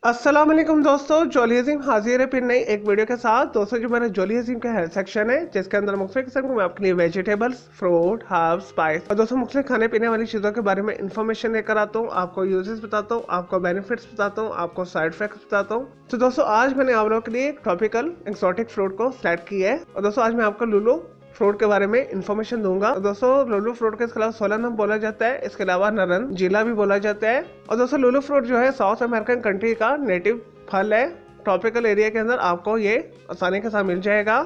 अस्सलाम वालेकुम दोस्तों, जॉली अजीम हाजिर है फिर नई एक वीडियो के साथ। दोस्तों जो मेरा जॉली अजीम का हेल्थ सेक्शन है जिसके अंदर मुख्तलिफ किस्म के मैं आपके लिए वेजिटेबल्स, फ्रूट, हर्ब्स, स्पाइस और दोस्तों मुख्तलिफ खाने पीने वाली चीज़ों के बारे में इन्फॉर्मेशन लेकर आता हूँ। आपको यूजेस बताता हूँ, आपको बेनिफिट्स बताता हूँ, आपको साइड इफेक्ट्स बताता हूँ। तो दोस्तों आज मैंने आप लोगों के लिए एक ट्रॉपिकल एक्सोटिक फ्रूट को सेलेक्ट किया है और दोस्तों आज मैं आपको लुलु फ्रूट के बारे में इन्फॉर्मेशन दूंगा। दोस्तों लुलु फ्रूट के इसके अलावा सोलनम बोला जाता है, इसके अलावा नरन जीला भी बोला जाता है। और दोस्तों लुलु फ्रूट जो है साउथ अमेरिकन कंट्री का नेटिव फल है। ट्रॉपिकल एरिया के अंदर आपको ये आसानी के साथ मिल जाएगा।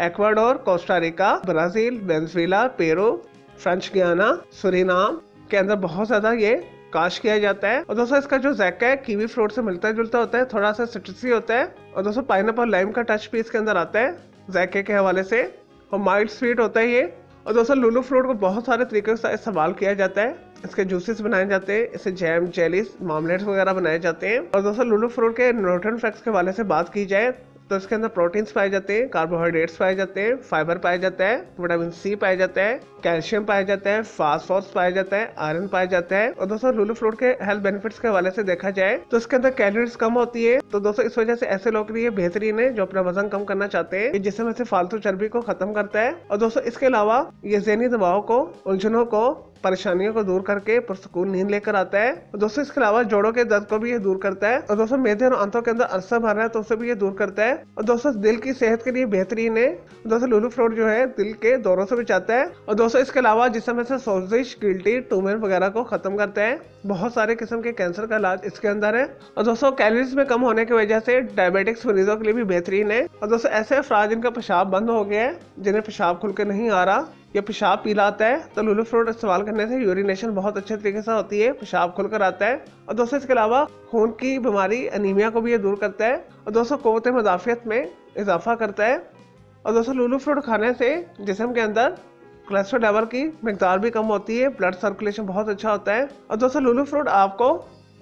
Ecuador, Costa Rica, Brazil, Venezuela, Peru, French गियाना, सुरीनाम के अंदर बहुत ज्यादा ये काश किया जाता है। और दोस्तों इसका जो जैक है कीवी फ्रूट से मिलता जुलता होता है, थोड़ा सा सिट्रसी होता है। और दोस्तों पाइनएप्पल लाइम का टच भी इसके अंदर आता है जैके के हवाले से, और माइल्ड स्वीट होता है ये। और दोस्तों लुलु फ्रूट को बहुत सारे तरीके से इस्तेमाल किया जाता है। इसके जूसेस बनाए जाते हैं, इसे जैम, जेलीज, मामलेट्स वगैरह बनाए जाते हैं। और दोस्तों लुलु फ्रूट के न्यूट्रिएंट फैक्ट्स के हवाले से बात की जाए तो इसके अंदर प्रोटीन्स पाए जाते हैं, कार्बोहाइड्रेट्स पाए जाते हैं, फाइबर पाया जाता है, विटामिन सी पाया जाता है, कैल्शियम पाया जाता है, फास्फोरस पाया जाता है, आयरन पाया जाता है। और दोस्तों लुलु फ्रूट के हेल्थ बेनिफिट्स के हवाले से देखा जाए तो इसके अंदर कैलोरीज कम होती है। तो दोस्तों इस वजह से ऐसे लोग के लिए बेहतरीन है जो अपना वजन कम करना चाहते हैं, जिसमें से फालतू चर्बी को खत्म करता है। और दोस्तों इसके अलावा ये ज़हनी दबाव को, उलझनों को, परेशानियों को दूर करके पुरसकून नींद लेकर आता है। और दोस्तों इसके अलावा जोड़ों के दर्द को भी ये दूर करता है। और दोस्तों मेदे और आंतों के अंदर अल्सर भर रहा है तो उसे भी ये दूर करता है। और दोस्तों दिल की सेहत के लिए बेहतरीन है। दोस्तों लुलु फ्रूट जो है दिल के दौरों से बचाता है। और दोस्तों इसके अलावा जिसमें से सोजिश, गिल्टी, ट्यूमर वगैरह को खत्म करता है। बहुत सारे किस्म के कैंसर का इलाज इसके अंदर है। और दोस्तों कैलोरीज में कम होने की वजह से डायबिटिक्स मरीजों के लिए भी बेहतरीन है। और दोस्तों ऐसे अफराद जिनका पेशाब बंद हो गया है, जिन्हें पेशाब खुल के नहीं आ रहा या पेशाब पीला आता है, तो लुलु फ्रूट इस्तेमाल करने से यूरिनेशन बहुत अच्छे तरीके से होती है, पेशाब खुलकर आता है। और दोस्तों इसके अलावा खून की बीमारी अनीमिया को भी ये दूर करता है। और दोस्तों क़ुव्वत मदाफ़ियत में इजाफा करता है। और दोस्तों लुलु फ्रूट खाने से जिस्म के अंदर कोलेस्ट्रॉल लेवल की मिकदार भी कम होती है, ब्लड सर्कुलेशन बहुत अच्छा होता है। और दोस्तों लुलु फ्रूट आपको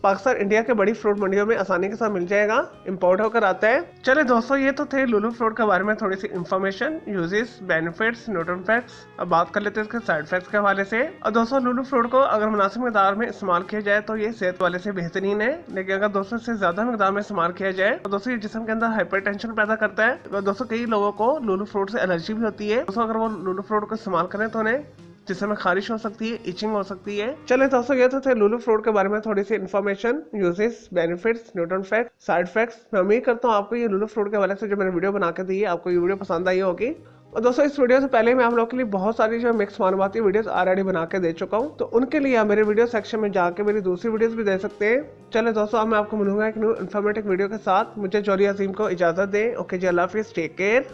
पाकिस्तान, इंडिया के बड़ी फ्रूट मंडियों में आसानी के साथ मिल जाएगा, इंपोर्ट होकर आता है। चले दोस्तों ये तो थे लुलु फ्रूट के बारे में थोड़ी सी information, uses, benefits, nutrient facts. अब बात कर लेते हैं इसके साइड इफेक्ट्स के हवाले से। और दोस्तों लुलु फ्रूट को अगर मुनासिब मिकदार में इस्तेमाल किया जाए तो ये सेहत वाले से बेहतरीन है, लेकिन अगर दोस्तों से ज्यादा मिकदार में इस्तेमाल किया जाए तो दोस्तों ये जिस्म के अंदर हाइपरटेंशन पैदा करता है। और दोस्तों कई लोगों को लुलु फ्रूट से एलर्जी भी होती है। दोस्तों अगर वो लुलु फ्रूट को इस्तेमाल करें तो उन्हें जिसमें खारिश हो सकती है, इचिंग हो सकती है। चले दोस्तों ये तो थे लुलु फ्रूट के बारे में थोड़ी सी information, uses, benefits, nutrient facts, side effects. मैं उम्मीद करता हूँ आपको ये लुलु फ्रूट के बारे से जो मैंने वीडियो बना के दी है आपको ये वीडियो पसंद आई होगी। और दोस्तों इस वीडियो से पहले मैं आप लोगों के लिए बहुत सारी जो मिक्स मालूमाती वीडियोस ऑलरेडी बना के दे चुका हूँ, तो उनके लिए आप मेरे वीडियो सेक्शन में जाके मेरी दूसरी वीडियोस भी दे सकते हैं। चले दोस्तों अब मैं आपको मिलूंगा एक न्यू इन्फॉर्मेटिव वीडियो के साथ। मुझे जॉली अजीम को इजाजत दें। ओके जी, अल्लाह हाफिज़, टेक केयर।